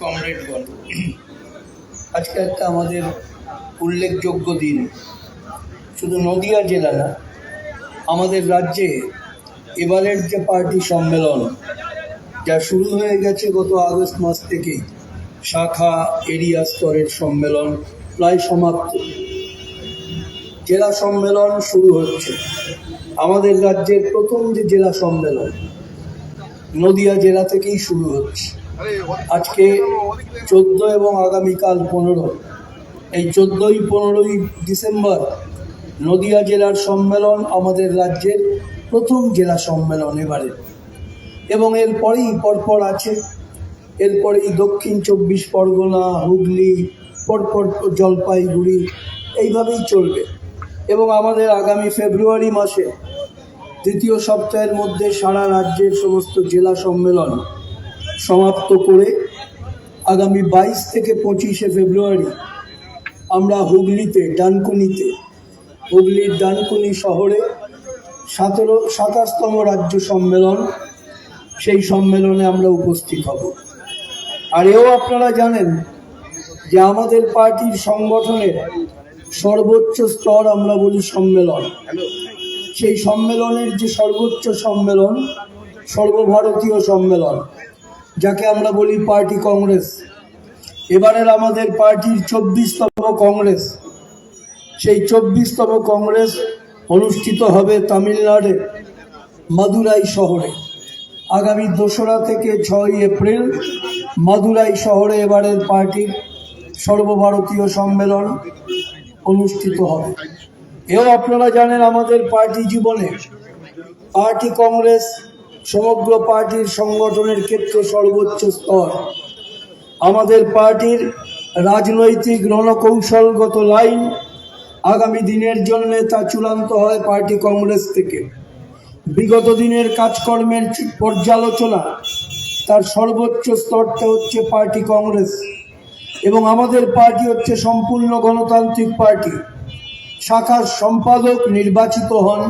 কমরেডগণ, আজকে একটা আমাদের উল্লেখযোগ্য দিন। শুধু নদিয়া জেলা না, আমাদের রাজ্যে এবারের যে পার্টি সম্মেলন যা শুরু হয়ে গেছে গত আগস্ট মাস থেকে, শাখা এরিয়া স্তরের সম্মেলন প্রায় সমাপ্ত, জেলা সম্মেলন শুরু হচ্ছে। আমাদের রাজ্যের প্রথম যে জেলা সম্মেলন নদিয়া জেলা থেকেই শুরু হচ্ছে। আজকে 14 এবং আগামীকাল 15, এই 14-15 ডিসেম্বর নদিয়া জেলার সম্মেলন আমাদের রাজ্যের প্রথম জেলা সম্মেলন এবারে, এবং এরপরেই পরপর আছে, এরপরেই দক্ষিণ 24 পরগনা, হুগলি, পরপর জলপাইগুড়ি, এইভাবেই চলবে। এবং আমাদের আগামী ফেব্রুয়ারি মাসে দ্বিতীয় সপ্তাহের মধ্যে সারা রাজ্যের সমস্ত জেলা সম্মেলন সমাপ্ত করে আগামী 22 থেকে 25 ফেব্রুয়ারি আমরা হুগলির ডানকুনি শহরে 27তম রাজ্য সম্মেলন, সেই সম্মেলনে আমরা উপস্থিত হব। আর এও আপনারা জানেন যে আমাদের পার্টির সংগঠনের সর্বোচ্চ স্তর আমরা বলি সম্মেলন। সেই সম্মেলনের যে সর্বোচ্চ সম্মেলন, সর্বভারতীয় সম্মেলন, যাকে আমরা বলি পার্টি কংগ্রেস, এবারের আমাদের পার্টির 24তম কংগ্রেস, সেই 24তম কংগ্রেস অনুষ্ঠিত হবে তামিলনাড়ুর মাদুরাই শহরে। আগামী 2রা থেকে 6 এপ্রিল মাদুরাই শহরে এবারের পার্টির সর্বভারতীয় সম্মেলন অনুষ্ঠিত হবে। এও আপনারা জানেন আমাদের পার্টি জীবনে পার্টি কংগ্রেস সমগ্র পার্টির সংগঠনের ক্ষেত্রে সর্বোচ্চ স্তর। আমাদের পার্টির রাজনৈতিক রণকৌশলগত লাইন আগামী দিনের জন্য তা চূড়ান্ত হয় পার্টি কংগ্রেস থেকে। বিগত দিনের কাজকর্মের পর্যালোচনা, তার সর্বোচ্চ স্তরটা হচ্ছে পার্টি কংগ্রেস। এবং আমাদের পার্টি হচ্ছে সম্পূর্ণ গণতান্ত্রিক পার্টি। শাখার সম্পাদক নির্বাচিত হন,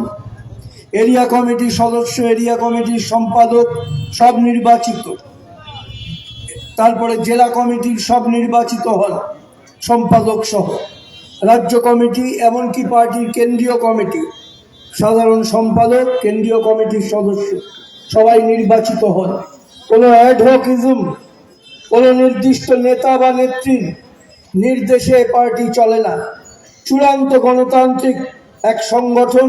এরিয়া কমিটির সদস্য, এরিয়া কমিটির সম্পাদক সব নির্বাচিত, তারপরে জেলা কমিটির সব নির্বাচিত হন সম্পাদক সহ, রাজ্য কমিটি, এমনকি পার্টির কেন্দ্রীয় কমিটি, সাধারণ সম্পাদক, কেন্দ্রীয় কমিটির সদস্য সবাই নির্বাচিত হন। কোনো অ্যাডহকিজম, কোনো নির্দিষ্ট নেতা বা নেত্রীর নির্দেশে পার্টি চলে না। চূড়ান্ত গণতান্ত্রিক এক সংগঠন,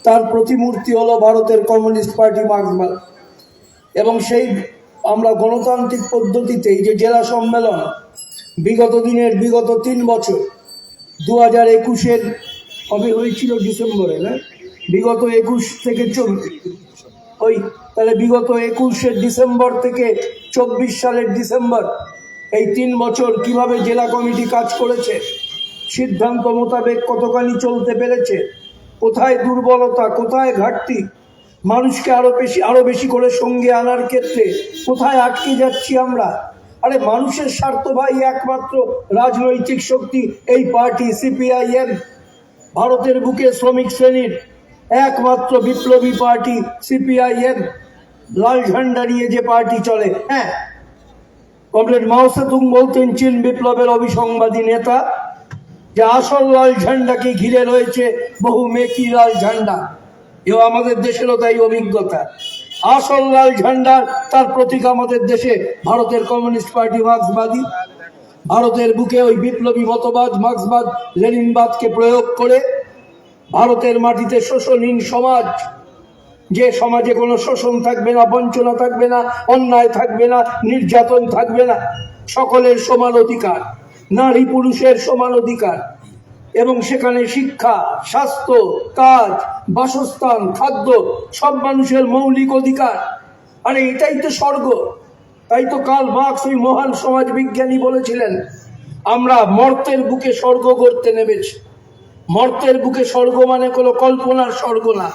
তার প্রতিমূর্তি হলো ভারতের কমিউনিস্ট পার্টি মার্ক্সবাদ। এবং সেই আমরা গণতান্ত্রিক পদ্ধতিতে এই যে জেলা সম্মেলন বিগত 3 বছর, 2021-এর কবে হয়েছিল? ডিসেম্বরে, না? বিগত 21 থেকে 24, তাহলে বিগত 21-এর ডিসেম্বর থেকে 24 সালের ডিসেম্বর, এই 3 বছর কিভাবে জেলা কমিটি কাজ করেছে, সিদ্ধান্ত মোতাবেক কতখানি চলতে পেরেছে, কোথায় দুর্বলতা, কোথায় ঘাটতি, মানুষকে আরো বেশি করে সঙ্গে আনার ক্ষেত্রে কোথায় আটকে যাচ্ছি আমরা। আরে মানুষের স্বার্থ ভাই একমাত্র রাজনৈতিক শক্তি এই পার্টি সিপিআইএম। ভারতের বুকে শ্রমিক শ্রেণীর একমাত্র বিপ্লবী পার্টি সিপিআইএম। লাল ঝান্ডা নিয়ে যে পার্টি চলে, হ্যাঁ, কমরেড মাও সেতুং বলতেন, চীন বিপ্লবের অবিসংবাদী নেতা, যে আসল লাল ঝান্ডাকে ঘিরে রয়েছে বহু মেকি লাল ঝান্ডা। এও আমাদের দেশেরও তাই অভিজ্ঞতা। আসল লাল ঝান্ডার তার প্রতীক আমাদের দেশে ভারতের কমিউনিস্ট পার্টি মার্ক্সবাদী। ভারতের বুকে ওই বিপ্লবী মতবাদ মার্ক্সবাদ লেনিনবাদকে প্রয়োগ করে ভারতের মাটিতে শোষণহীন সমাজ, যে সমাজে কোনো শোষণ থাকবে না, বঞ্চনা থাকবে না, অন্যায় থাকবে না, নির্যাতন থাকবে না, সকলের সমান অধিকার, নারী পুরুষের সমান অধিকার, এবং সেখানে শিক্ষা, স্বাস্থ্য, কাজ, বাসস্থান, খাদ্য সব মানুষের মৌলিক অধিকার। আরে এটাই তো স্বর্গ। তাই তো কার্ল মার্কস, ওই মহান সমাজ বিজ্ঞানী, বলেছিলেন আমরা মর্তের বুকে স্বর্গ গড়তে নেমেছি। মর্তের বুকে স্বর্গ মানে কোনো কল্পনার স্বর্গ না,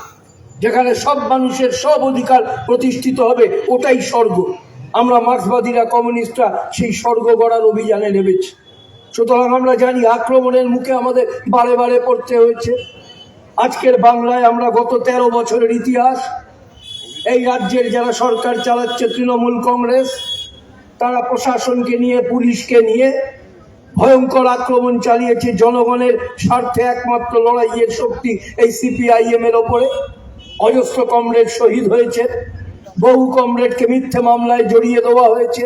যেখানে সব মানুষের সব অধিকার প্রতিষ্ঠিত হবে, ওটাই স্বর্গ। আমরা মার্ক্সবাদীরা, কমিউনিস্টরা সেই স্বর্গ গড়ার অভিযানে নেমেছি। সুতরাং আমরা জানি আক্রমণের মুখে আমাদের বারে বারে পড়তে হয়েছে। আজকের বাংলায় আমরা গত 13 বছরের ইতিহাস, এই রাজ্যের যারা সরকার চালাচ্ছে তৃণমূল কংগ্রেস, তারা প্রশাসনকে নিয়ে, পুলিশকে নিয়ে ভয়ঙ্কর আক্রমণ চালিয়েছে। জনগণের স্বার্থে একমাত্র লড়াইয়ের শক্তি এই সিপিআইএম এর ওপরে। অজস্র কমরেড শহীদ হয়েছে, বহু কমরেডকে মিথ্যে মামলায় জড়িয়ে দেওয়া হয়েছে,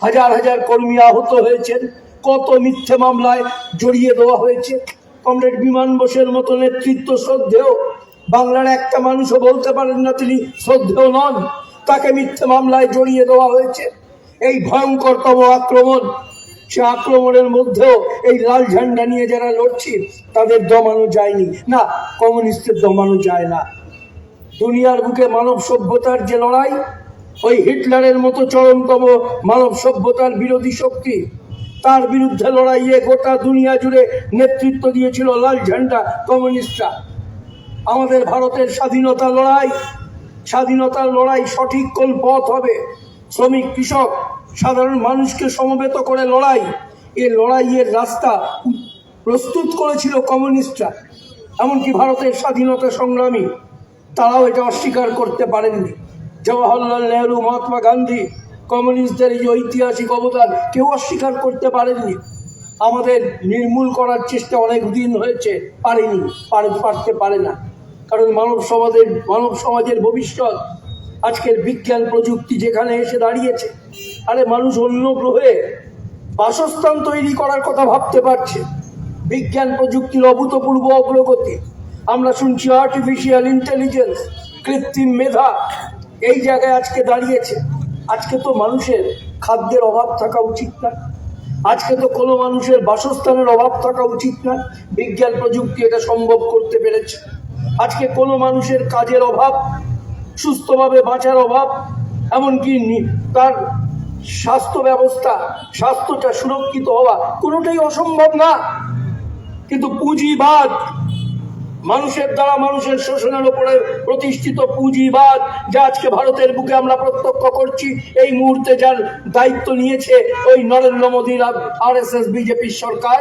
হাজার হাজার কর্মী আহত হয়েছেন, কত মিথ্যে মামলায় জড়িয়ে দেওয়া হয়েছে। কমরেড বিমান বোসের মতো নেতৃত্ব শ্রদ্ধেয়, বাংলার একটা মানুষও বলতে পারেন না তিনি শ্রদ্ধেয় নন, তাকে মিথ্যে মামলায় জড়িয়ে দেওয়া হয়েছে। এই ভয়ঙ্করতম আক্রমণ, সে আক্রমণের মধ্যেও এই লাল ঝান্ডা নিয়ে যারা লড়ছি তাদের দমানো যায়নি, না কমিউনিস্টদের দমানো যায় না। দুনিয়ার বুকে মানব সভ্যতার যে লড়াই, ওই হিটলারের মতো চরমতম মানব সভ্যতার বিরোধী শক্তি, তার বিরুদ্ধে লড়াইয়ে গোটা দুনিয়া জুড়ে নেতৃত্ব দিয়েছিল লাল ঝান্ডা কমিউনিস্টরা। আমাদের ভারতের স্বাধীনতার লড়াই সঠিক কোন পথ হবে, শ্রমিক, কৃষক, সাধারণ মানুষকে সমবেত করে লড়াই, এ লড়াইয়ের রাস্তা প্রস্তুত করেছিল কমিউনিস্টরা। এমনকি ভারতের স্বাধীনতা সংগ্রামী তারাও এটা অস্বীকার করতে পারেননি। জওয়াহরলাল নেহরু, মহাত্মা গান্ধী, কমিউনিস্টদের এই ঐতিহাসিক অবদান কেউ অস্বীকার করতে পারেননি। আমাদের নির্মূল করার চেষ্টা অনেক দিন হয়েছে, পারেনি, পারতে পারে না। কারণ মানব সমাজের ভবিষ্যৎ আজকের বিজ্ঞান প্রযুক্তি যেখানে এসে দাঁড়িয়েছে, আরে মানুষ অন্য গ্রহে বাসস্থান তৈরি করার কথা ভাবতে পারছে। বিজ্ঞান প্রযুক্তির অভূতপূর্ব অগ্রগতি, আমরা শুনছি আর্টিফিশিয়াল ইন্টেলিজেন্স, কৃত্রিম মেধা এই জায়গায় আজকে দাঁড়িয়েছে। আজকে তো মানুষের খাদ্যের অভাব থাকা উচিত না, আজকে তো কোনো মানুষের বাসস্থানের অভাব থাকা উচিত না। বিজ্ঞান প্রযুক্তি এটা সম্ভব করতে পেরেছে। আজকে কোনো মানুষের কাজের অভাব, সুস্থভাবে বাঁচার অভাব, এমনকি তার স্বাস্থ্যটা সুরক্ষিত হওয়া কোনোটাই অসম্ভব না। কিন্তু পুঁজিবাদ, মানুষের দ্বারা মানুষের শোষণের উপরে প্রতিষ্ঠিত পুঁজিবাদ, যা আজকে ভারতের বুকে আমরা প্রত্যক্ষ করছি, এই মুহূর্তে যার দায়িত্ব নিয়েছে ওই নরেন্দ্র মোদীর RSS বিজেপির সরকার,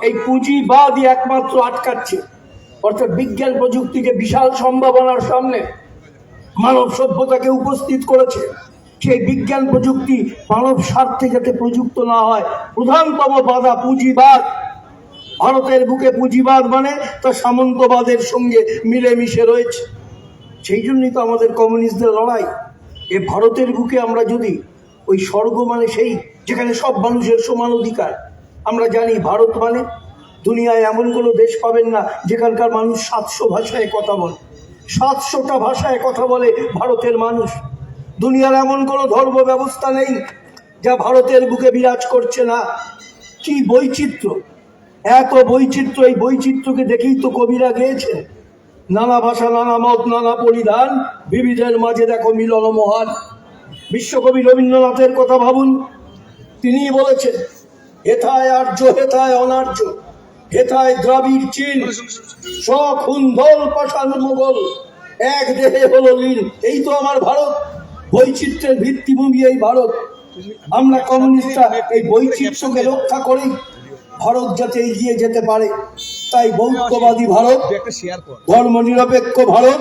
এই পুঁজিবাদই একমাত্র আটকাচ্ছে। অর্থাৎ বিজ্ঞান প্রযুক্তিকে বিশাল সম্ভাবনার সামনে মানব সভ্যতাকে উপস্থিত করেছে। সেই বিজ্ঞান প্রযুক্তি মানব স্বার্থে যাতে প্রযুক্ত না হয়, প্রধানতম বাধা পুঁজিবাদ। ভারতের বুকে পুঁজিবাদ মানে তা সামন্তবাদের সঙ্গে মিলেমিশে রয়েছে। সেই জন্যই তো আমাদের কমিউনিস্টদের লড়াই। এ ভারতের বুকে আমরা যদি ওই স্বর্গ মানে সেই যেখানে সব মানুষের সমান অধিকার, আমরা জানি ভারত মানে দুনিয়ায় এমন কোনো দেশ পাবেন না যেখানকার মানুষ 700 ভাষায় কথা বলে। 700টা ভাষায় কথা বলে ভারতের মানুষ। দুনিয়ার এমন কোনো ধর্ম ব্যবস্থা নেই যা ভারতের বুকে বিরাজ করছে না। কি বৈচিত্র্য, এত বৈচিত্র্য! এই বৈচিত্র্যকে দেখেই তো কবিরা গেয়েছে, নানা ভাষা, নানা মত, নানা পরিধান, বিবিধের মাঝে দেখো মিলন মহান। বিশ্বকবি রবীন্দ্রনাথের কথা ভাবুন, তিনিই বলেছেন, হেথায় আর্য, হেথায় অনার্য, হেথায় দ্রাবিড় চীন, সখুন দল পাঠান মোগল, এক দেহে হলো লীন। এই তো আমার ভারত, বৈচিত্র্যের ভিত্তিভূমি এই ভারত। আমরা কমিউনিস্টরা এই বৈচিত্র্যকে রক্ষা করি, ভারত যাতে এগিয়ে যেতে পারে। তাই বৌদ্ধবাদী ভারত, ধর্মনিরপেক্ষ ভারত,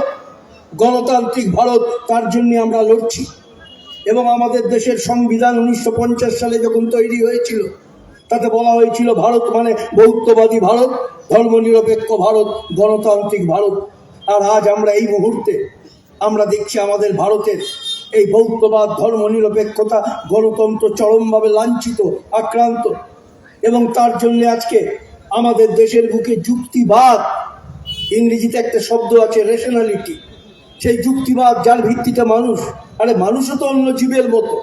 গণতান্ত্রিক ভারত, তার জন্য আমরা লড়ছি। এবং আমাদের দেশের সংবিধান 1950 সালে যখন তৈরি হয়েছিল, তাতে বলা হয়েছিল ভারত মানে বৌদ্ধবাদী ভারত, ধর্মনিরপেক্ষ ভারত, গণতান্ত্রিক ভারত। আর আজ আমরা এই মুহূর্তে আমরা দেখছি আমাদের ভারতের এই বৌদ্ধবাদ, ধর্মনিরপেক্ষতা, গণতন্ত্র চরমভাবে লাঞ্ছিত, আক্রান্ত। এবং তার জন্য আজকে আমাদের দেশের বুকে যুক্তিবাদ, ইংরেজিতে একটা শব্দ আছে রেশনালিটি, সেই যুক্তিবাদ যার ভিত্তিতে মানুষ, আরে মানুষও তো অন্য জীবের মতো,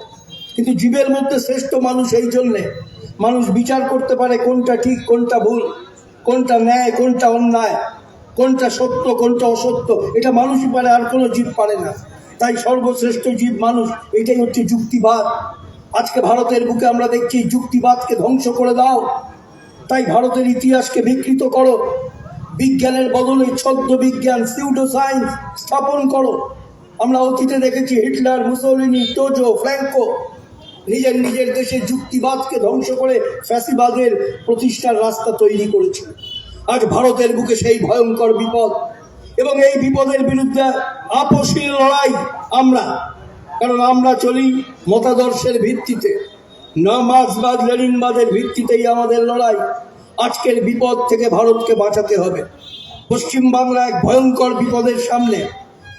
কিন্তু জীবের মধ্যে শ্রেষ্ঠ মানুষ। এই জন্যে মানুষ বিচার করতে পারে কোনটা ঠিক, কোনটা ভুল, কোনটা ন্যায়, কোনটা অন্যায়, কোনটা সত্য, কোনটা অসত্য, এটা মানুষই পারে, আর কোনো জীব পারে না। তাই সর্বশ্রেষ্ঠ জীব মানুষ, এটাই হচ্ছে যুক্তিবাদ। আজকে ভারতের বুকে আমরা দেখছি যুক্তিবাদকে ধ্বংস করে দাও, তাই ভারতের ইতিহাসকে বিকৃত করো, বিজ্ঞানের বদলে ছদ্ম বিজ্ঞান, সিউডো সায়েন্স স্থাপন করো। আমরা অতীতে দেখেছি হিটলার, মুসোলিনি, টোজো, ফ্র্যাঙ্কো নিজের দেশে যুক্তিবাদকে ধ্বংস করে ফ্যাসিবাদের প্রতিষ্ঠার রাস্তা তৈরি করেছিল। আজ ভারতের বুকে সেই ভয়ঙ্কর বিপদ, এবং এই বিপদের বিরুদ্ধে আপসীর লড়াই আমরা কারণ আমরা চলি মতাদর্শের ভিত্তিতে, না মার্ক্সবাদ লেনিনবাদের ভিত্তিতেই আমাদের লড়াই। আজকের বিপদ থেকে ভারতকে বাঁচাতে হবে। পশ্চিম বাংলা এক ভয়ঙ্কর বিপদের সামনে।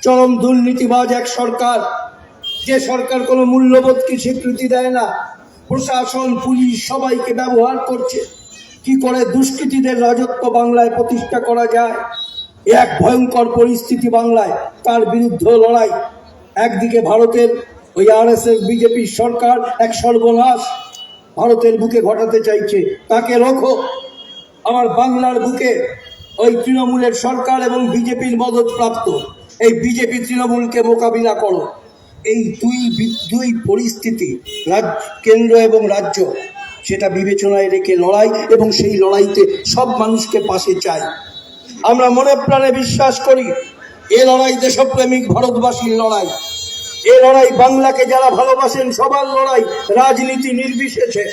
চরম দুর্নীতিবাজ এক সরকার, যে সরকার কোনো মূল্যবোধকে স্বীকৃতি দেয় না। প্রশাসন, পুলিশ সবাইকে ব্যবহার করছে। কি করে দুষ্কৃতীদের রাজত্ব বাংলায় প্রতিষ্ঠা করা যায়, এক ভয়ঙ্কর পরিস্থিতি বাংলায়, তার বিরুদ্ধে লড়াই। একদিকে ভারতের ওই আরএসএস বিজেপির সরকার এক সর্বনাশ ভারতের বুকে ঘটাতে চাইছে, তাকে রোখো। আমার বাংলার বুকে ওই তৃণমূলের সরকার এবং বিজেপির মদতপ্রাপ্ত এই বিজেপি তৃণমূলকে মোকাবিলা করো। এই দুই পরিস্থিতি, কেন্দ্র এবং রাজ্য, সেটা বিবেচনায় রেখে লড়াই, এবং সেই লড়াইতে সব মানুষকে পাশে চাই। আমরা মনে প্রাণে বিশ্বাস করি এ লড়াই দেশপ্রেমিক ভারতবাসীর লড়াই। এ লড়াই বাংলাকে যারা ভালোবাসেন সবার লড়াই, রাজনীতি নির্বিশেষে।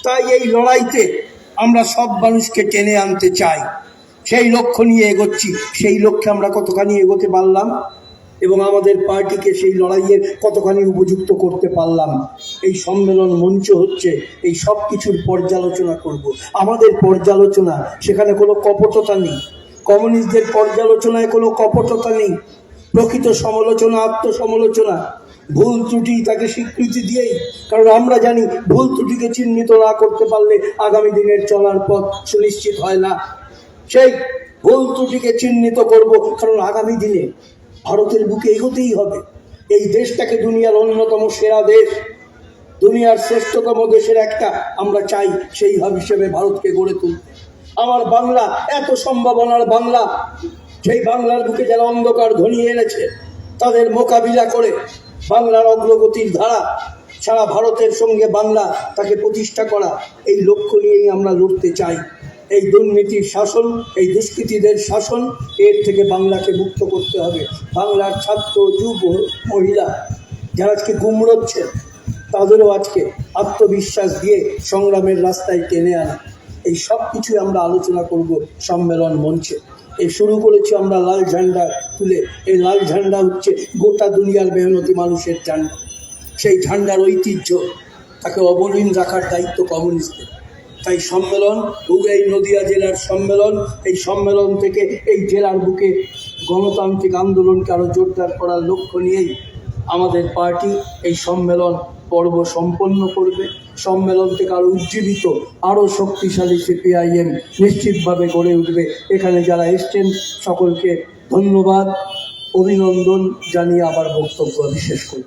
তাই এই লড়াইতে আমরা সব মানুষকে টেনে আনতে চাই। সেই লক্ষ্য নিয়ে এগোচ্ছি। সেই লক্ষ্যে আমরা কতখানি এগোতে পারলাম এবং আমাদের পার্টিকে সেই লড়াইয়ের কতখানি উপযুক্ত করতে পারলাম, এই সম্মেলন মঞ্চ হচ্ছে এই সব কিছুর পর্যালোচনা করব। আমাদের পর্যালোচনা, সেখানে কোনো কপটতা নেই। কমিউনিস্টদের পর্যালোচনায় কোনো কপটতা নেই। প্রকৃত সমালোচনা, আত্মসমালোচনা, ভুল ত্রুটি তাকে স্বীকৃতি দিয়েই। কারণ আমরা জানি ভুল ত্রুটিকে চিহ্নিত না করতে পারলে আগামী দিনের চলার পথ সুনিশ্চিত হয় না। সেই ভুল ত্রুটিকে চিহ্নিত করব, কারণ আগামী দিনে ভারতের বুকে এগোতেই হবে। এই দেশটাকে দুনিয়ার অন্যতম সেরা দেশ, দুনিয়ার শ্রেষ্ঠতম দেশের একটা আমরা চাই সেই হিসেবে ভারতকে গড়ে তুলতে। আমার বাংলা এত সম্ভাবনার বাংলা, সেই বাংলার বুকে যারা অন্ধকার ঘনিয়ে এনেছে তাদের মোকাবিলা করে বাংলার অগ্রগতির ধারা সারা ভারতের সঙ্গে বাংলা তাকে প্রতিষ্ঠা করা, এই লক্ষ্য নিয়েই আমরা লড়তে চাই। এই দুর্নীতির শাসন, এই দুষ্কৃতীদের শাসন, এর থেকে বাংলাকে মুক্ত করতে হবে। বাংলার ছাত্র, যুব, মহিলা যারা আজকে গুমড়োচ্ছে, তাদেরও আজকে আত্মবিশ্বাস দিয়ে সংগ্রামের রাস্তায় টেনে আনা, এই সব কিছুই আমরা আলোচনা করব সম্মেলন মঞ্চে। এই শুরু করেছি আমরা লাল ঝান্ডা তুলে। এই লাল ঝান্ডা হচ্ছে গোটা দুনিয়ার মেহনতি মানুষের ঝান্ডা। সেই ঝান্ডার ঐতিহ্য তাকে অবলীন রাখার দায়িত্ব কমিউনিস্টদের। তাই সম্মেলন, এই নদিয়া জেলার সম্মেলন, এই সম্মেলন থেকে এই জেলার বুকে গণতান্ত্রিক আন্দোলনকে আরও জোরদার করার লক্ষ্য নিয়েই আমাদের পার্টি এই সম্মেলন পর্ব সম্পন্ন করবে। সম্মেলন থেকে আরও উজ্জীবিত, আরও শক্তিশালী সিপিআইএম নিশ্চিতভাবে গড়ে উঠবে। এখানে যারা এসছেন সকলকে ধন্যবাদ, অভিনন্দন জানিয়ে আবার বক্তব্য বিশেষ করি।